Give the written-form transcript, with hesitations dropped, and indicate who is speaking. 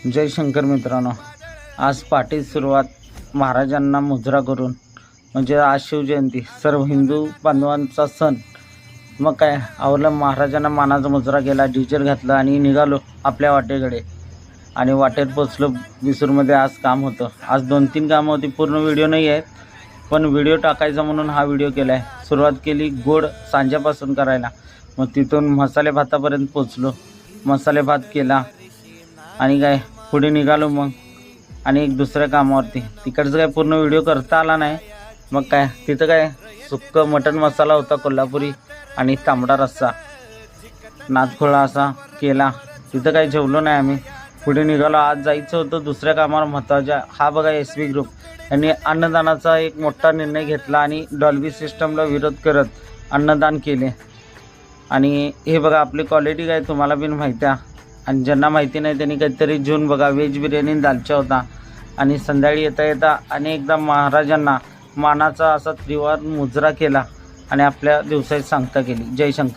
Speaker 1: जय शंकर मित्रांनो, आज पहाटे सुरुवात महाराजांना मुजरा करून, म्हणजे आज शिवजयंती, सर्व हिंदू बांधवांचा सण. मग काय आवलं, महाराजांना मानाचा मुजरा केला, डिझेल घातलं आणि निघालो आपल्या वाटेकडे. आणि वाटेत पोचलो विसूरमध्ये. आज काम होतं, आज 2-3 कामं होती. पूर्ण व्हिडिओ नाही आहेत, पण व्हिडिओ टाकायचा म्हणून हा व्हिडिओ केला आहे. सुरुवात केली गोड सांज्यापासून करायला, मग तिथून मसाले भातापर्यंत पोचलो. मसाले भात केला आणि काय पुढे निघालो मग आणि एक दुसऱ्या कामावरती. तिकडचं काय पूर्ण व्हिडिओ करता आला नाही. मग काय तिथं काय सुक्कं मटण मसाला होता कोल्हापुरी आणि तांबडा रस्सा नादखोळा असा केला. तिथं काही जेवलो नाही आम्ही. पुढे निघालो. आज जायचं होतं दुसऱ्या कामावर महत्त्वाच्या. हा बघा एस.बी. ग्रुप यांनी अन्नदानाचा एक मोठा निर्णय घेतला आणि डॉल्बी सिस्टमला विरोध करत अन्नदान केले. आणि हे बघा आपली क्वालिटी काय तुम्हाला पण माहिती आहे, आणि ज्यांना माहिती नाही त्यांनी काहीतरी जेवून बघा. व्हेज बिर्याणी दालचा होता. आणि संध्याकाळी येता येता अनेकदा महाराजांना मानाचा असा त्रिवार मुजरा केला आणि आपल्या दिवसाची सांगता केली. जय शंकर.